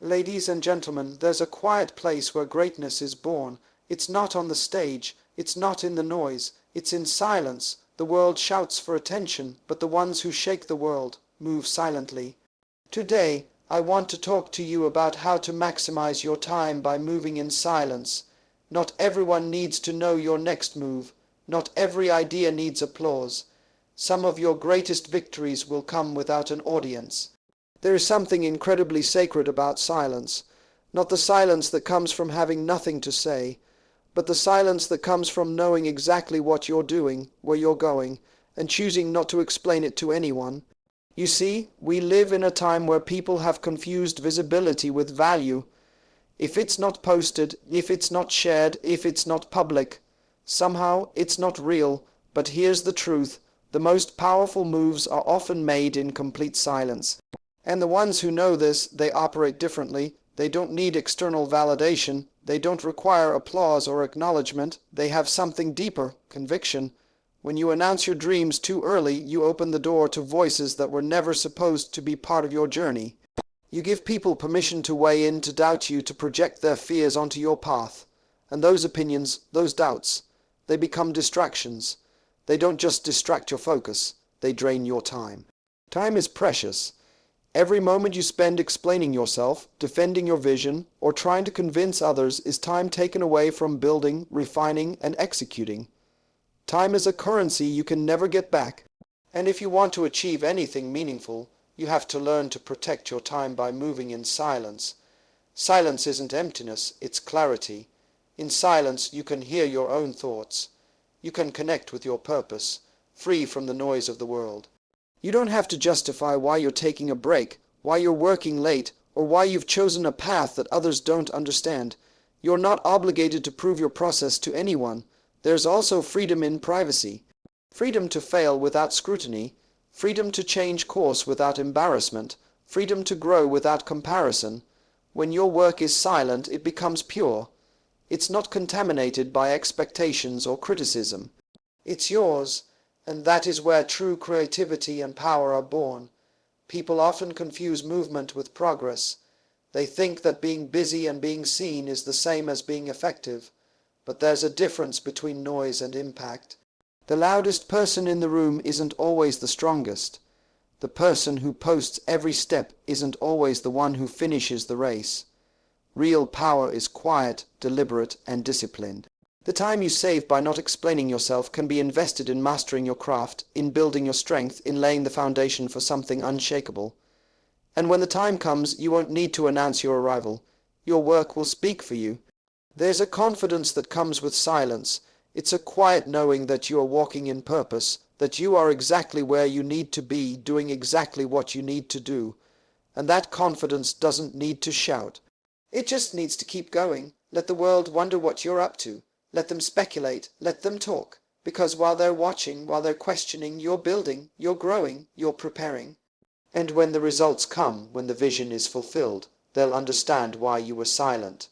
Ladies and gentlemen, there's a quiet place where greatness is born. It's not on the stage, it's not in the noise, it's in silence. The world shouts for attention, but the ones who shake the world move silently. Today, I want to talk to you about how to maximize your time by moving in silence. Not everyone needs to know your next move. Not every idea needs applause. Some of your greatest victories will come without an audience. There is something incredibly sacred about silence. Not the silence that comes from having nothing to say, but the silence that comes from knowing exactly what you're doing, where you're going, and choosing not to explain it to anyone. You see, we live in a time where people have confused visibility with value. If it's not posted, if it's not shared, if it's not public, somehow it's not real. But here's the truth. The most powerful moves are often made in complete silence. And the ones who know this, they operate differently. They don't need external validation. They don't require applause or acknowledgement. They have something deeper, conviction. When you announce your dreams too early, you open the door to voices that were never supposed to be part of your journey. You give people permission to weigh in, to doubt you, to project their fears onto your path. And those opinions, those doubts, they become distractions. They don't just distract your focus, they drain your time. Time is precious. Every moment you spend explaining yourself, defending your vision, or trying to convince others is time taken away from building, refining, and executing. Time is a currency you can never get back. And if you want to achieve anything meaningful, you have to learn to protect your time by moving in silence. Silence isn't emptiness, it's clarity. In silence, you can hear your own thoughts. You can connect with your purpose, free from the noise of the world. You don't have to justify why you're taking a break, why you're working late, or why you've chosen a path that others don't understand. You're not obligated to prove your process to anyone. There's also freedom in privacy. Freedom to fail without scrutiny. Freedom to change course without embarrassment. Freedom to grow without comparison. When your work is silent, it becomes pure. It's not contaminated by expectations or criticism. It's yours. And that is where true creativity and power are born. People often confuse movement with progress. They think that being busy and being seen is the same as being effective. But there's a difference between noise and impact. The loudest person in the room isn't always the strongest. The person who posts every step isn't always the one who finishes the race. Real power is quiet, deliberate, and disciplined. The time you save by not explaining yourself can be invested in mastering your craft, in building your strength, in laying the foundation for something unshakable. And when the time comes, you won't need to announce your arrival. Your work will speak for you. There's a confidence that comes with silence. It's a quiet knowing that you are walking in purpose, that you are exactly where you need to be, doing exactly what you need to do. And that confidence doesn't need to shout. It just needs to keep going. Let the world wonder what you're up to. Let them speculate, let them talk, because while they're watching, while they're questioning, you're building, you're growing, you're preparing. And when the results come, when the vision is fulfilled, they'll understand why you were silent.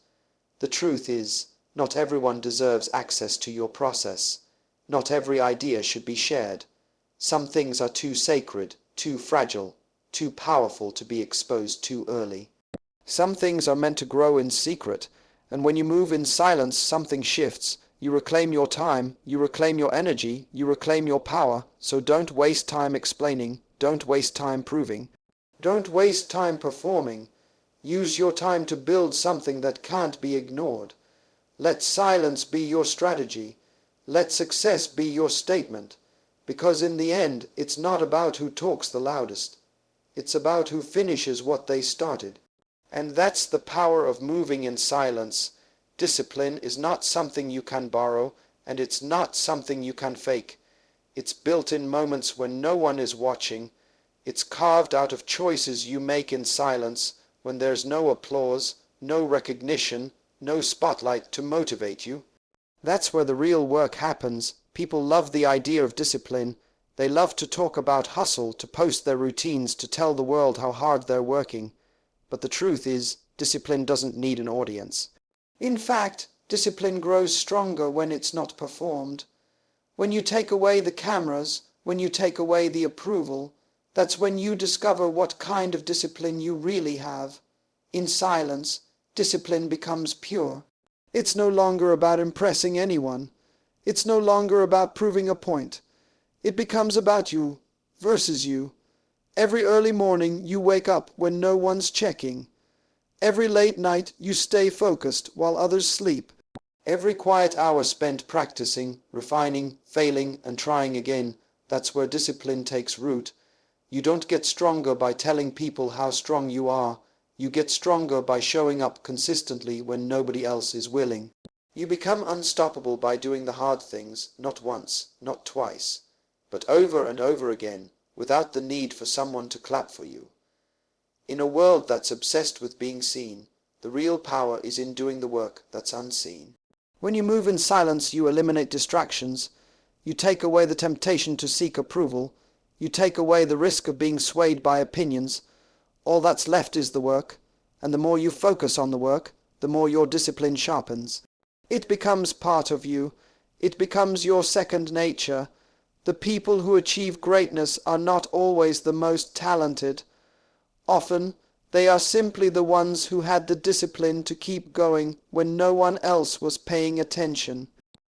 The truth is, not everyone deserves access to your process. Not every idea should be shared. Some things are too sacred, too fragile, too powerful to be exposed too early. Some things are meant to grow in secret. And when you move in silence, something shifts. You reclaim your time, you reclaim your energy, you reclaim your power. So don't waste time explaining, don't waste time proving. Don't waste time performing. Use your time to build something that can't be ignored. Let silence be your strategy. Let success be your statement. Because in the end, it's not about who talks the loudest. It's about who finishes what they started. And that's the power of moving in silence. Discipline is not something you can borrow, and it's not something you can fake. It's built in moments when no one is watching. It's carved out of choices you make in silence, when there's no applause, no recognition, no spotlight to motivate you. That's where the real work happens. People love the idea of discipline. They love to talk about hustle, to post their routines, to tell the world how hard they're working. But the truth is, discipline doesn't need an audience. In fact, discipline grows stronger when it's not performed. When you take away the cameras, when you take away the approval, that's when you discover what kind of discipline you really have. In silence, discipline becomes pure. It's no longer about impressing anyone. It's no longer about proving a point. It becomes about you versus you. Every early morning you wake up when no one's checking. Every late night you stay focused while others sleep. Every quiet hour spent practicing, refining, failing, and trying again, that's where discipline takes root. You don't get stronger by telling people how strong you are. You get stronger by showing up consistently when nobody else is willing. You become unstoppable by doing the hard things, not once, not twice, but over and over again, without the need for someone to clap for you. In a world that's obsessed with being seen, the real power is in doing the work that's unseen. When you move in silence, you eliminate distractions. You take away the temptation to seek approval. You take away the risk of being swayed by opinions. All that's left is the work, and the more you focus on the work, the more your discipline sharpens. It becomes part of you. It becomes your second nature. The people who achieve greatness are not always the most talented. Often, they are simply the ones who had the discipline to keep going when no one else was paying attention.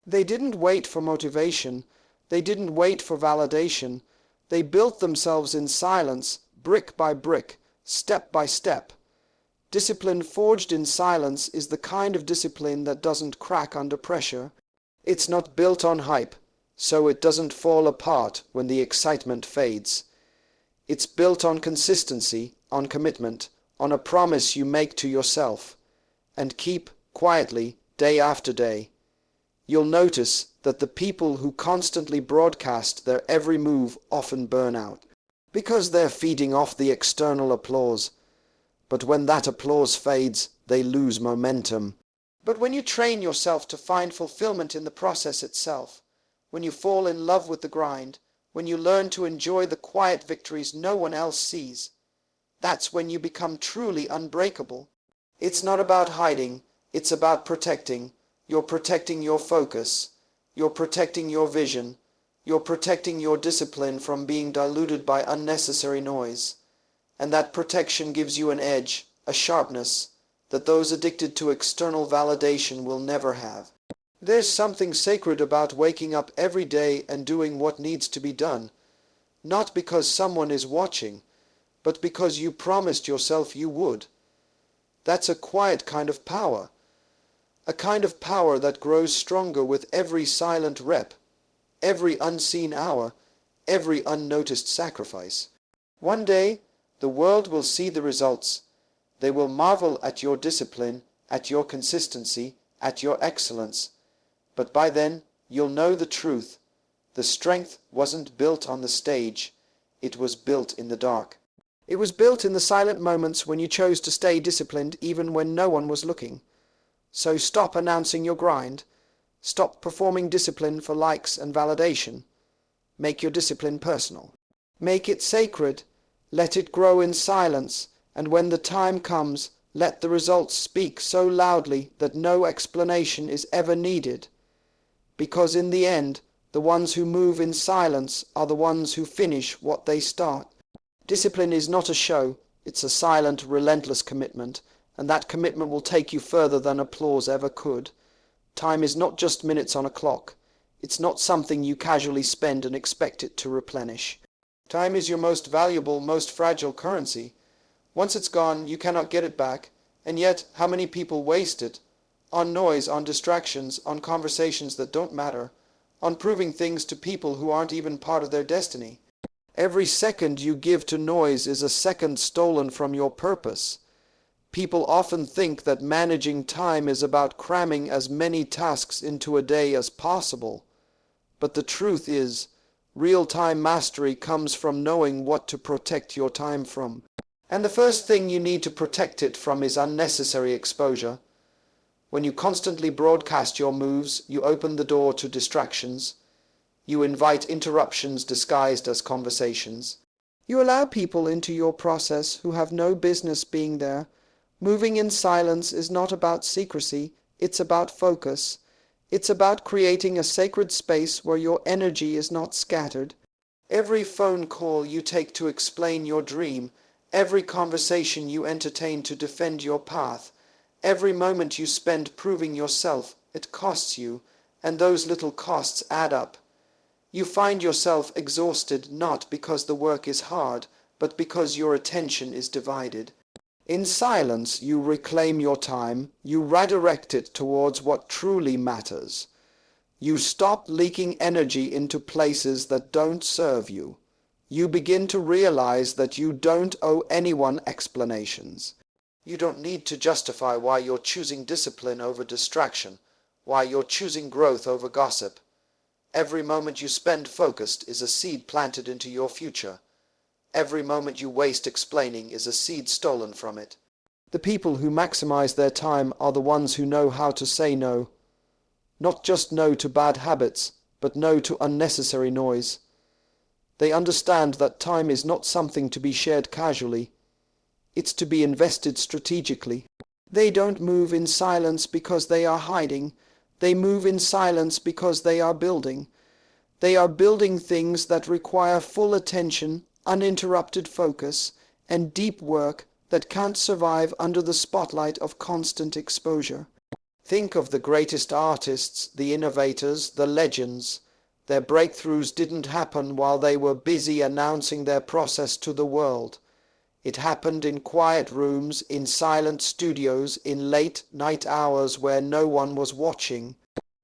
They didn't wait for motivation. They didn't wait for validation. They built themselves in silence, brick by brick, step by step. Discipline forged in silence is the kind of discipline that doesn't crack under pressure. It's not built on hype, so it doesn't fall apart when the excitement fades. It's built on consistency, on commitment, on a promise you make to yourself, and keep quietly day after day. You'll notice that the people who constantly broadcast their every move often burn out, because they're feeding off the external applause. But when that applause fades, they lose momentum. But when you train yourself to find fulfillment in the process itself, when you fall in love with the grind, when you learn to enjoy the quiet victories no one else sees, that's when you become truly unbreakable. It's not about hiding, it's about protecting. You're protecting your focus. You're protecting your vision. You're protecting your discipline from being diluted by unnecessary noise. And that protection gives you an edge, a sharpness, that those addicted to external validation will never have. There's something sacred about waking up every day and doing what needs to be done, not because someone is watching, but because you promised yourself you would. That's a quiet kind of power, a kind of power that grows stronger with every silent rep, every unseen hour, every unnoticed sacrifice. One day, the world will see the results. They will marvel at your discipline, at your consistency, at your excellence. But by then, you'll know the truth. The strength wasn't built on the stage. It was built in the dark. It was built in the silent moments when you chose to stay disciplined even when no one was looking. So stop announcing your grind. Stop performing discipline for likes and validation. Make your discipline personal. Make it sacred. Let it grow in silence, and when the time comes, let the results speak so loudly that no explanation is ever needed. Because in the end, the ones who move in silence are the ones who finish what they start. Discipline is not a show, it's a silent, relentless commitment, and that commitment will take you further than applause ever could. Time is not just minutes on a clock. It's not something you casually spend and expect it to replenish. Time is your most valuable, most fragile currency. Once it's gone, you cannot get it back, and yet how many people waste it? On noise, on distractions, on conversations that don't matter, on proving things to people who aren't even part of their destiny. Every second you give to noise is a second stolen from your purpose. People often think that managing time is about cramming as many tasks into a day as possible. But the truth is, real-time mastery comes from knowing what to protect your time from. And the first thing you need to protect it from is unnecessary exposure. When you constantly broadcast your moves, you open the door to distractions. You invite interruptions disguised as conversations. You allow people into your process who have no business being there. Moving in silence is not about secrecy, it's about focus. It's about creating a sacred space where your energy is not scattered. Every phone call you take to explain your dream, Every conversation you entertain to defend your path, every moment you spend proving yourself, it costs you, and those little costs add up. You find yourself exhausted not because the work is hard, but because your attention is divided. In silence, you reclaim your time, you redirect it towards what truly matters. You stop leaking energy into places that don't serve you. You begin to realize that you don't owe anyone explanations. You don't need to justify why you're choosing discipline over distraction, why you're choosing growth over gossip. Every moment you spend focused is a seed planted into your future. Every moment you waste explaining is a seed stolen from it. The people who maximize their time are the ones who know how to say no. Not just no to bad habits, but no to unnecessary noise. They understand that time is not something to be shared casually. It's to be invested strategically. They don't move in silence because they are hiding. They move in silence because they are building. They are building things that require full attention, uninterrupted focus, and deep work that can't survive under the spotlight of constant exposure. Think of the greatest artists, the innovators, the legends. Their breakthroughs didn't happen while they were busy announcing their process to the world. It happened in quiet rooms, in silent studios, in late night hours where no one was watching.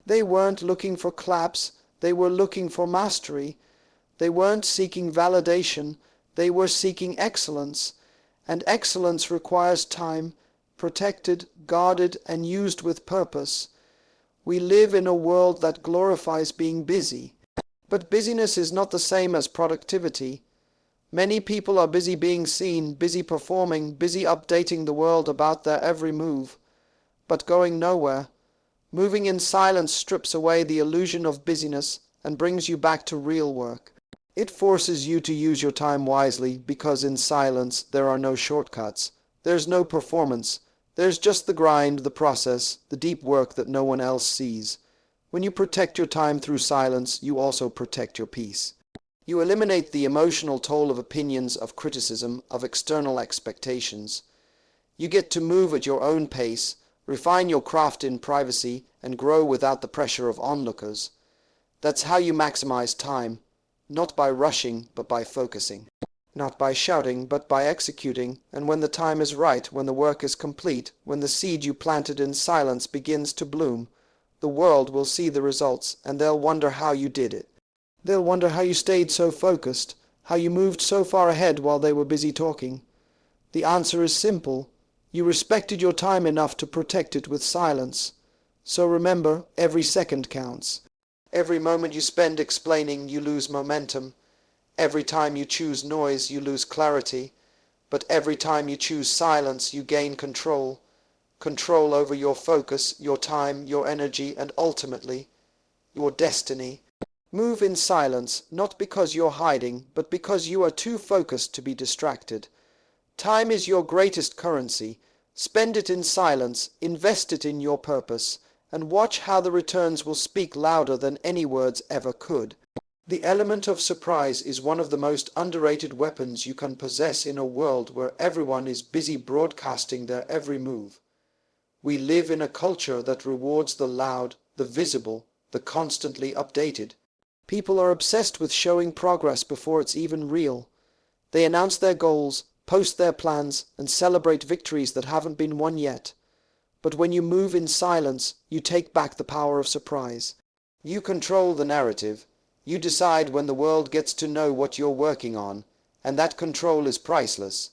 They weren't looking for claps, they were looking for mastery. They weren't seeking validation, they were seeking excellence. And excellence requires time, protected, guarded, and used with purpose. We live in a world that glorifies being busy. But busyness is not the same as productivity. Many people are busy being seen, busy performing, busy updating the world about their every move, but going nowhere. Moving in silence strips away the illusion of busyness and brings you back to real work. It forces you to use your time wisely because in silence there are no shortcuts. There's no performance. There's just the grind, the process, the deep work that no one else sees. When you protect your time through silence, you also protect your peace. You eliminate the emotional toll of opinions, of criticism, of external expectations. You get to move at your own pace, refine your craft in privacy, and grow without the pressure of onlookers. That's how you maximize time, not by rushing, but by focusing. Not by shouting, but by executing, and when the time is right, when the work is complete, when the seed you planted in silence begins to bloom, the world will see the results, and they'll wonder how you did it. They'll wonder how you stayed so focused, how you moved so far ahead while they were busy talking. The answer is simple. You respected your time enough to protect it with silence. So remember, every second counts. Every moment you spend explaining, you lose momentum. Every time you choose noise, you lose clarity. But every time you choose silence, you gain control. Control over your focus, your time, your energy, and ultimately, your destiny. Move in silence, not because you're hiding, but because you are too focused to be distracted. Time is your greatest currency. Spend it in silence, invest it in your purpose, and watch how the returns will speak louder than any words ever could. The element of surprise is one of the most underrated weapons you can possess in a world where everyone is busy broadcasting their every move. We live in a culture that rewards the loud, the visible, the constantly updated. People are obsessed with showing progress before it's even real. They announce their goals, post their plans, and celebrate victories that haven't been won yet. But when you move in silence, you take back the power of surprise. You control the narrative. You decide when the world gets to know what you're working on, and that control is priceless.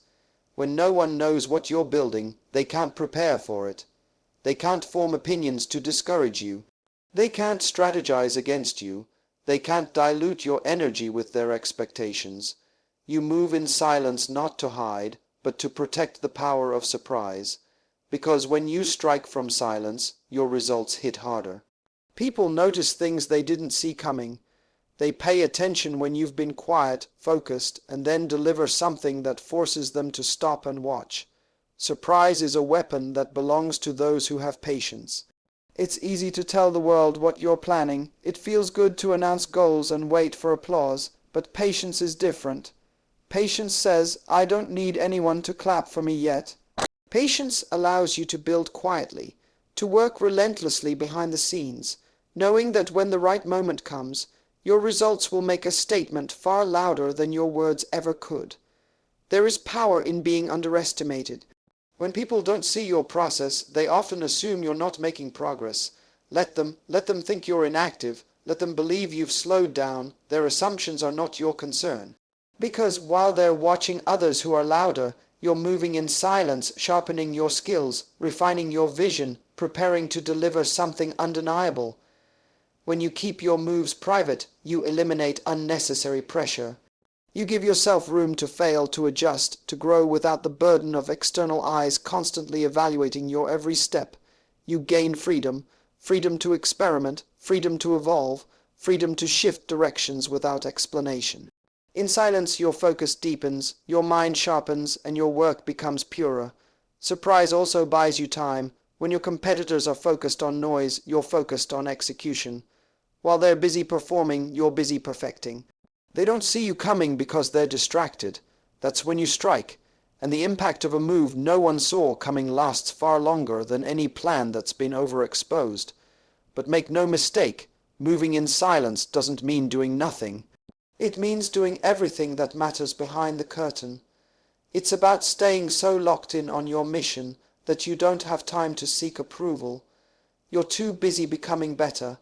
When no one knows what you're building, they can't prepare for it. They can't form opinions to discourage you. They can't strategize against you. They can't dilute your energy with their expectations. You move in silence not to hide, but to protect the power of surprise. Because when you strike from silence, your results hit harder. People notice things they didn't see coming. They pay attention when you've been quiet, focused, and then deliver something that forces them to stop and watch. Surprise is a weapon that belongs to those who have patience. It's easy to tell the world what you're planning. It feels good to announce goals and wait for applause, but patience is different. Patience says, I don't need anyone to clap for me yet. Patience allows you to build quietly, to work relentlessly behind the scenes, knowing that when the right moment comes, your results will make a statement far louder than your words ever could. There is power in being underestimated. When people don't see your process, they often assume you're not making progress. Let them think you're inactive. Let them believe you've slowed down. Their assumptions are not your concern. Because while they're watching others who are louder, you're moving in silence, sharpening your skills, refining your vision, preparing to deliver something undeniable. When you keep your moves private, you eliminate unnecessary pressure. You give yourself room to fail, to adjust, to grow without the burden of external eyes constantly evaluating your every step. You gain freedom, freedom to experiment, freedom to evolve, freedom to shift directions without explanation. In silence, your focus deepens, your mind sharpens, and your work becomes purer. Surprise also buys you time. When your competitors are focused on noise, you're focused on execution. While they're busy performing, you're busy perfecting. They don't see you coming because they're distracted. That's when you strike, and the impact of a move no one saw coming lasts far longer than any plan that's been overexposed. But make no mistake, moving in silence doesn't mean doing nothing. It means doing everything that matters behind the curtain. It's about staying so locked in on your mission that you don't have time to seek approval. You're too busy becoming better.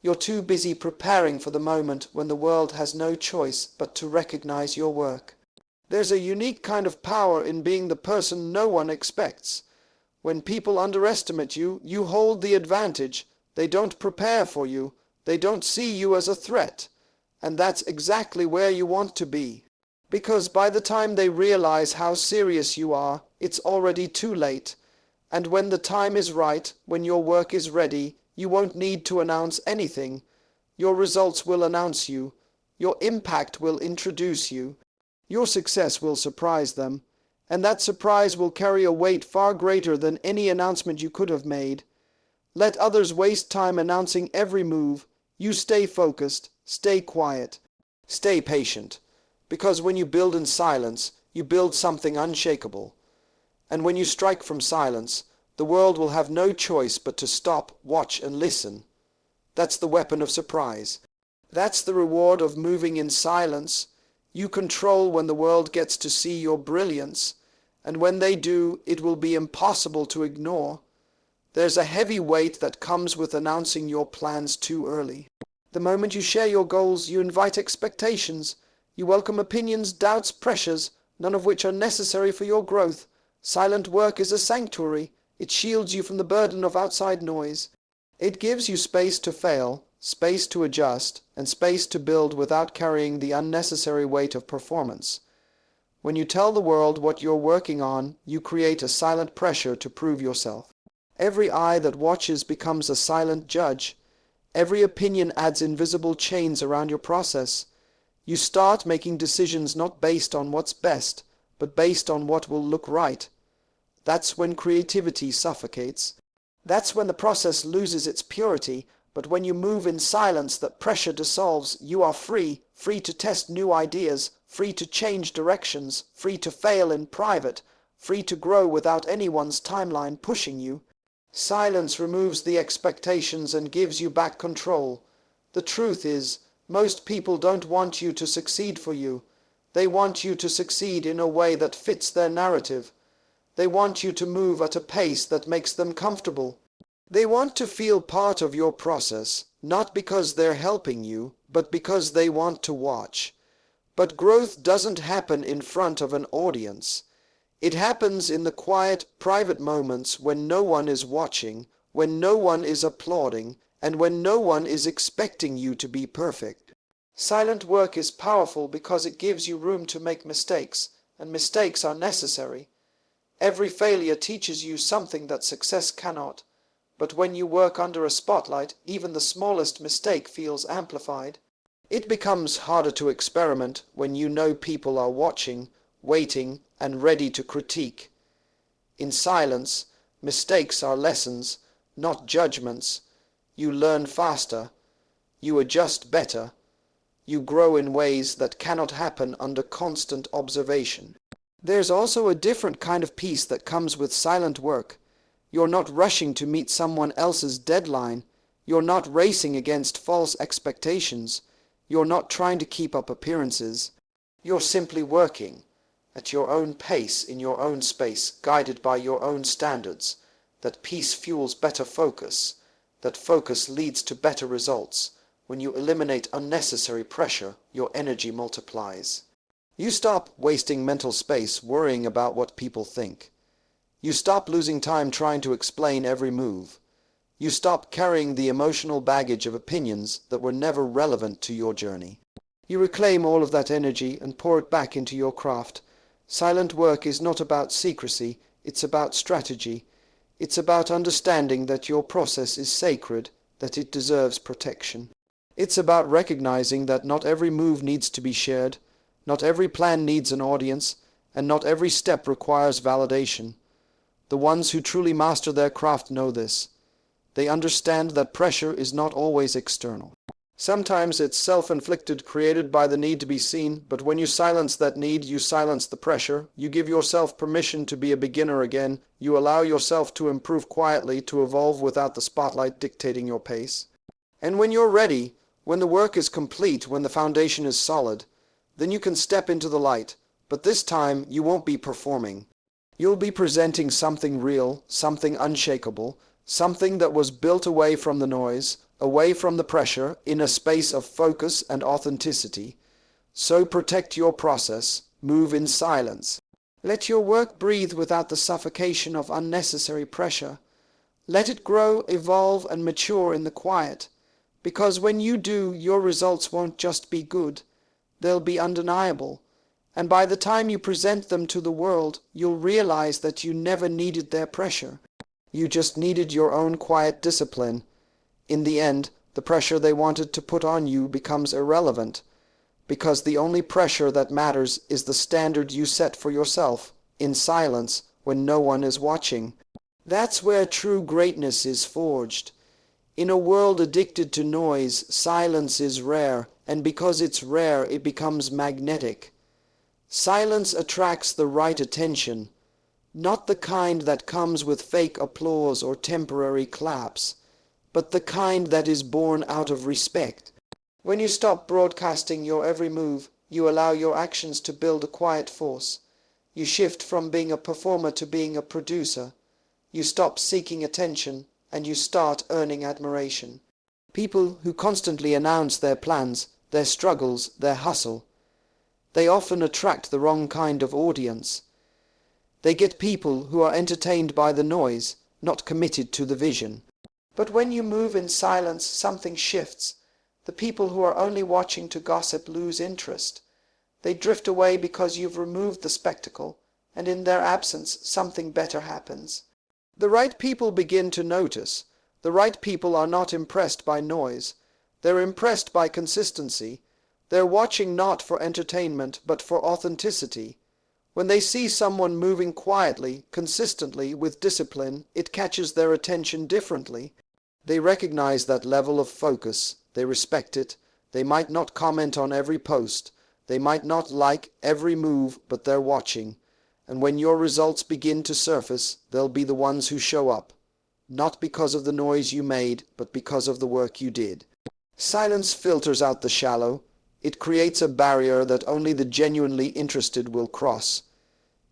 You're too busy preparing for the moment when the world has no choice but to recognize your work. There's a unique kind of power in being the person no one expects. When people underestimate you, you hold the advantage. They don't prepare for you. They don't see you as a threat. And that's exactly where you want to be. Because by the time they realize how serious you are, it's already too late. And when the time is right, when your work is ready, you won't need to announce anything. Your results will announce you. Your impact will introduce you. Your success will surprise them. And that surprise will carry a weight far greater than any announcement you could have made. Let others waste time announcing every move. You stay focused, stay quiet, stay patient. Because when you build in silence, you build something unshakable. And when you strike from silence, the world will have no choice but to stop, watch, and listen. That's the weapon of surprise. That's the reward of moving in silence. You control when the world gets to see your brilliance, and when they do, it will be impossible to ignore. There's a heavy weight that comes with announcing your plans too early. The moment you share your goals, you invite expectations. You welcome opinions, doubts, pressures, none of which are necessary for your growth. Silent work is a sanctuary. It shields you from the burden of outside noise. It gives you space to fail, space to adjust, and space to build without carrying the unnecessary weight of performance. When you tell the world what you're working on, you create a silent pressure to prove yourself. Every eye that watches becomes a silent judge. Every opinion adds invisible chains around your process. You start making decisions not based on what's best, but based on what will look right. That's when creativity suffocates. That's when the process loses its purity. But when you move in silence that pressure dissolves, you are free, free to test new ideas, free to change directions, free to fail in private, free to grow without anyone's timeline pushing you. Silence removes the expectations and gives you back control. The truth is, most people don't want you to succeed for you. They want you to succeed in a way that fits their narrative. They want you to move at a pace that makes them comfortable. They want to feel part of your process, not because they're helping you, but because they want to watch. But growth doesn't happen in front of an audience. It happens in the quiet, private moments when no one is watching, when no one is applauding, and when no one is expecting you to be perfect. Silent work is powerful because it gives you room to make mistakes, and mistakes are necessary. Every failure teaches you something that success cannot. But when you work under a spotlight, even the smallest mistake feels amplified. It becomes harder to experiment when you know people are watching, waiting, and ready to critique. In silence, mistakes are lessons, not judgments. You learn faster. You adjust better. You grow in ways that cannot happen under constant observation. There's also a different kind of peace that comes with silent work. You're not rushing to meet someone else's deadline. You're not racing against false expectations. You're not trying to keep up appearances. You're simply working at your own pace in your own space, guided by your own standards. That peace fuels better focus. That focus leads to better results. When you eliminate unnecessary pressure, your energy multiplies. You stop wasting mental space worrying about what people think. You stop losing time trying to explain every move. You stop carrying the emotional baggage of opinions that were never relevant to your journey. You reclaim all of that energy and pour it back into your craft. Silent work is not about secrecy, it's about strategy. It's about understanding that your process is sacred, that it deserves protection. It's about recognizing that not every move needs to be shared, not every plan needs an audience, and not every step requires validation. The ones who truly master their craft know this. They understand that pressure is not always external. Sometimes it's self-inflicted, created by the need to be seen, but when you silence that need, you silence the pressure. You give yourself permission to be a beginner again. You allow yourself to improve quietly, to evolve without the spotlight dictating your pace. And when you're ready, when the work is complete, when the foundation is solid, then you can step into the light. But this time, you won't be performing. You'll be presenting something real, something unshakable, something that was built away from the noise, away from the pressure, in a space of focus and authenticity. So protect your process, move in silence. Let your work breathe without the suffocation of unnecessary pressure. Let it grow, evolve, and mature in the quiet. Because when you do, your results won't just be good, they'll be undeniable. And by the time you present them to the world, you'll realize that you never needed their pressure. You just needed your own quiet discipline. In the end, the pressure they wanted to put on you becomes irrelevant, because the only pressure that matters is the standard you set for yourself, in silence, when no one is watching. That's where true greatness is forged. In a world addicted to noise, silence is rare, and because it's rare, it becomes magnetic. Silence attracts the right attention, not the kind that comes with fake applause or temporary claps, but the kind that is born out of respect. When you stop broadcasting your every move, you allow your actions to build a quiet force. You shift from being a performer to being a producer. You stop seeking attention, and you start earning admiration. People who constantly announce their plans, their struggles, their hustle, they often attract the wrong kind of audience. They get people who are entertained by the noise, not committed to the vision. But when you move in silence, something shifts. The people who are only watching to gossip lose interest. They drift away because you've removed the spectacle, and in their absence, something better happens. The right people begin to notice. The right people are not impressed by noise. They're impressed by consistency. They're watching not for entertainment, but for authenticity. When they see someone moving quietly, consistently, with discipline, it catches their attention differently. They recognize that level of focus. They respect it. They might not comment on every post. They might not like every move, but they're watching. And when your results begin to surface, they'll be the ones who show up. Not because of the noise you made, but because of the work you did. Silence filters out the shallow. It creates a barrier that only the genuinely interested will cross.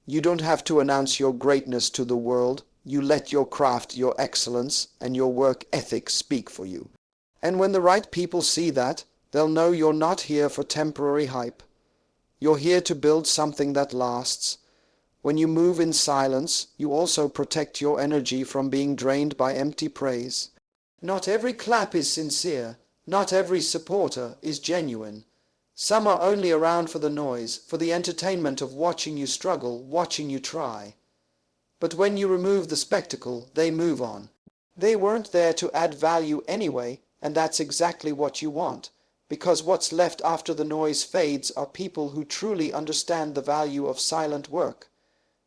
You don't have to announce your greatness to the world. You let your craft, your excellence, and your work ethic speak for you. And when the right people see that, they'll know you're not here for temporary hype. You're here to build something that lasts. When you move in silence, you also protect your energy from being drained by empty praise. Not every clap is sincere. Not every supporter is genuine. Some are only around for the noise, for the entertainment of watching you struggle, watching you try. But when you remove the spectacle, they move on. They weren't there to add value anyway, and that's exactly what you want, because what's left after the noise fades are people who truly understand the value of silent work.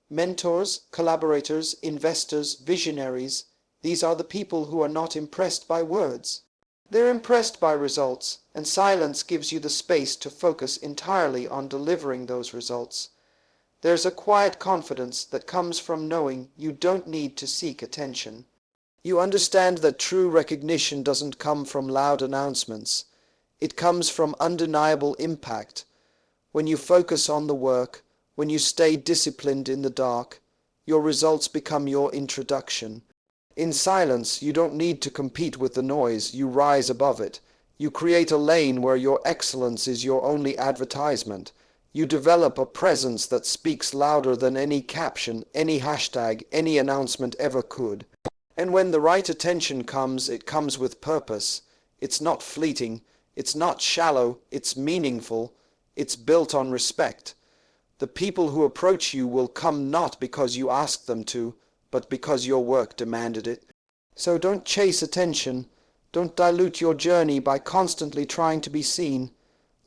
Mentors, collaborators, investors, visionaries, these are the people who are not impressed by words. They're impressed by results, and silence gives you the space to focus entirely on delivering those results. There's a quiet confidence that comes from knowing you don't need to seek attention. You understand that true recognition doesn't come from loud announcements. It comes from undeniable impact. When you focus on the work, when you stay disciplined in the dark, your results become your introduction. In silence, you don't need to compete with the noise, you rise above it. You create a lane where your excellence is your only advertisement. You develop a presence that speaks louder than any caption, any hashtag, any announcement ever could. And when the right attention comes, it comes with purpose. It's not fleeting, it's not shallow, it's meaningful, it's built on respect. The people who approach you will come not because you ask them to, but because your work demanded it. So don't chase attention. Don't dilute your journey by constantly trying to be seen.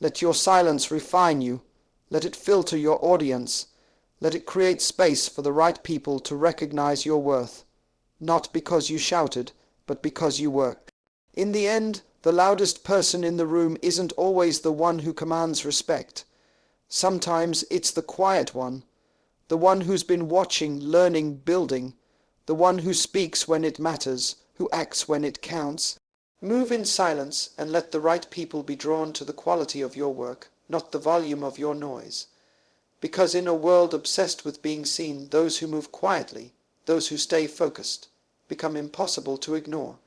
Let your silence refine you. Let it filter your audience. Let it create space for the right people to recognize your worth. Not because you shouted, but because you worked. In the end, the loudest person in the room isn't always the one who commands respect. Sometimes it's the quiet one, the one who's been watching, learning, building, the one who speaks when it matters, who acts when it counts. Move in silence and let the right people be drawn to the quality of your work, not the volume of your noise. Because in a world obsessed with being seen, those who move quietly, those who stay focused, become impossible to ignore.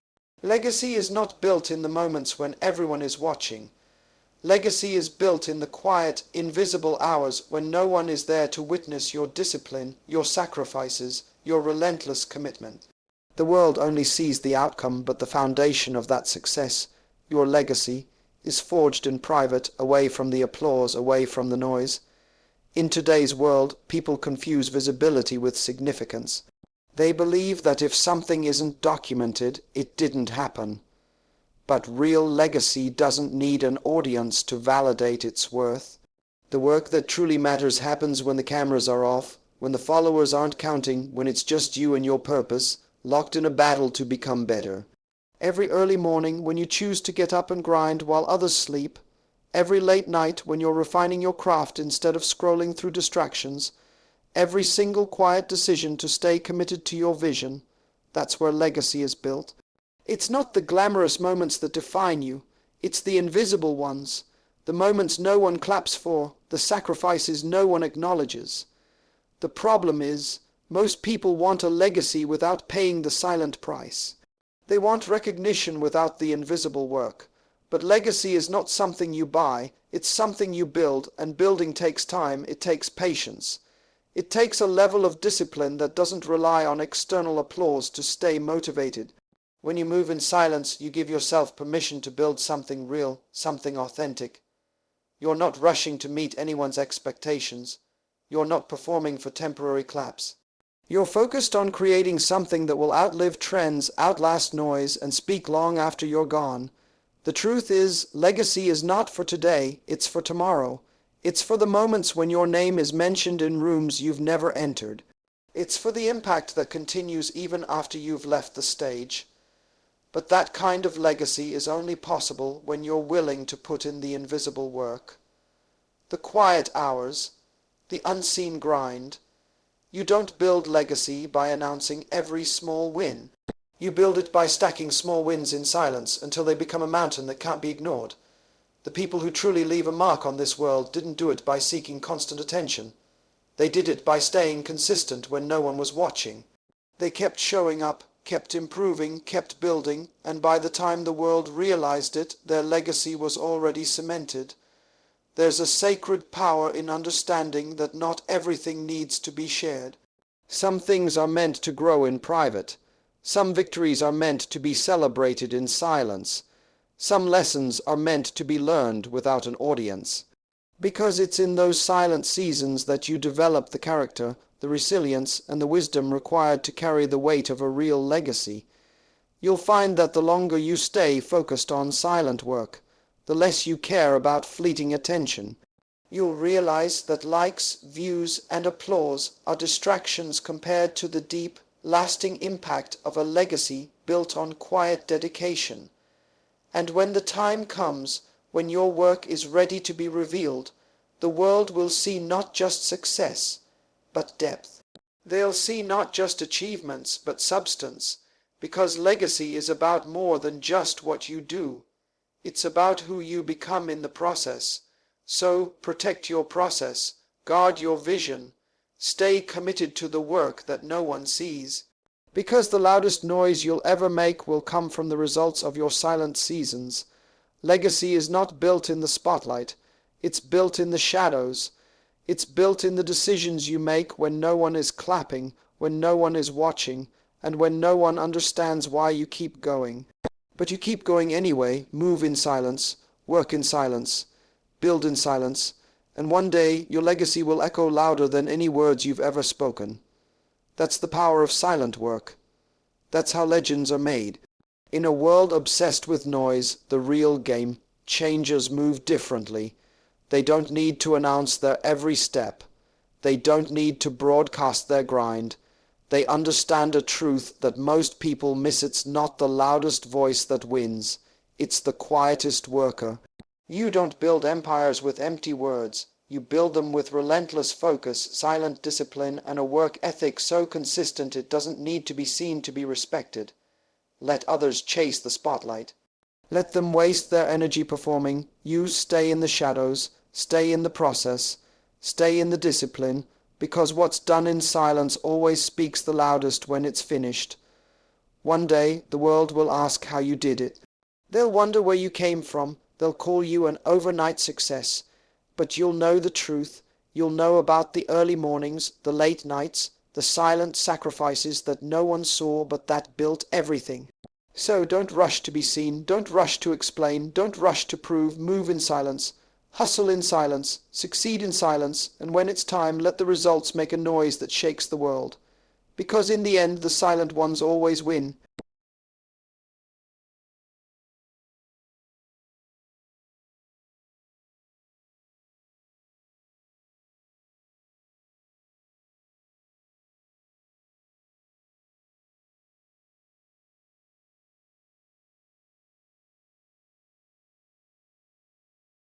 Legacy is not built in the moments when everyone is watching. Legacy is built in the quiet, invisible hours when no one is there to witness your discipline, your sacrifices, your relentless commitment. The world only sees the outcome, but the foundation of that success, your legacy, is forged in private, away from the applause, away from the noise. In today's world, people confuse visibility with significance. They believe that if something isn't documented, it didn't happen. But real legacy doesn't need an audience to validate its worth. The work that truly matters happens when the cameras are off, when the followers aren't counting, when it's just you and your purpose, locked in a battle to become better. Every early morning when you choose to get up and grind while others sleep, every late night when you're refining your craft instead of scrolling through distractions, every single quiet decision to stay committed to your vision, that's where legacy is built. It's not the glamorous moments that define you, it's the invisible ones, the moments no one claps for, the sacrifices no one acknowledges. The problem is, most people want a legacy without paying the silent price. They want recognition without the invisible work. But legacy is not something you buy, it's something you build, and building takes time, it takes patience. It takes a level of discipline that doesn't rely on external applause to stay motivated. When you move in silence, you give yourself permission to build something real, something authentic. You're not rushing to meet anyone's expectations. You're not performing for temporary claps. You're focused on creating something that will outlive trends, outlast noise, and speak long after you're gone. The truth is, legacy is not for today, it's for tomorrow. It's for the moments when your name is mentioned in rooms you've never entered. It's for the impact that continues even after you've left the stage. But that kind of legacy is only possible when you're willing to put in the invisible work. The quiet hours, the unseen grind. You don't build legacy by announcing every small win. You build it by stacking small wins in silence until they become a mountain that can't be ignored. The people who truly leave a mark on this world didn't do it by seeking constant attention. They did it by staying consistent when no one was watching. They kept showing up, kept improving, kept building, and by the time the world realized it, their legacy was already cemented. There's a sacred power in understanding that not everything needs to be shared. Some things are meant to grow in private. Some victories are meant to be celebrated in silence. Some lessons are meant to be learned without an audience. Because it's in those silent seasons that you develop the character, the resilience, and the wisdom required to carry the weight of a real legacy. You'll find that the longer you stay focused on silent work, the less you care about fleeting attention. You'll realize that likes, views, and applause are distractions compared to the deep, lasting impact of a legacy built on quiet dedication. And when the time comes, when your work is ready to be revealed, the world will see not just success, but depth. They'll see not just achievements, but substance, because legacy is about more than just what you do. It's about who you become in the process. So protect your process, guard your vision, stay committed to the work that no one sees. Because the loudest noise you'll ever make will come from the results of your silent seasons. Legacy is not built in the spotlight, it's built in the shadows. It's built in the decisions you make when no one is clapping, when no one is watching, and when no one understands why you keep going. But you keep going anyway, move in silence, work in silence, build in silence, and one day your legacy will echo louder than any words you've ever spoken. That's the power of silent work. That's how legends are made. In a world obsessed with noise, the real game, changers move differently. They don't need to announce their every step. They don't need to broadcast their grind. They understand a truth that most people miss. It's not the loudest voice that wins. It's the quietest worker. You don't build empires with empty words. You build them with relentless focus, silent discipline, and a work ethic so consistent it doesn't need to be seen to be respected. Let others chase the spotlight. Let them waste their energy performing. You stay in the shadows, stay in the process, stay in the discipline, because what's done in silence always speaks the loudest when it's finished. One day the world will ask how you did it. They'll wonder where you came from. They'll call you an overnight success. But you'll know the truth. You'll know about the early mornings, the late nights, the silent sacrifices that no one saw but that built everything. So don't rush to be seen. Don't rush to explain. Don't rush to prove. Move in silence. Hustle in silence, succeed in silence, and when it's time, let the results make a noise that shakes the world. Because in the end, the silent ones always win.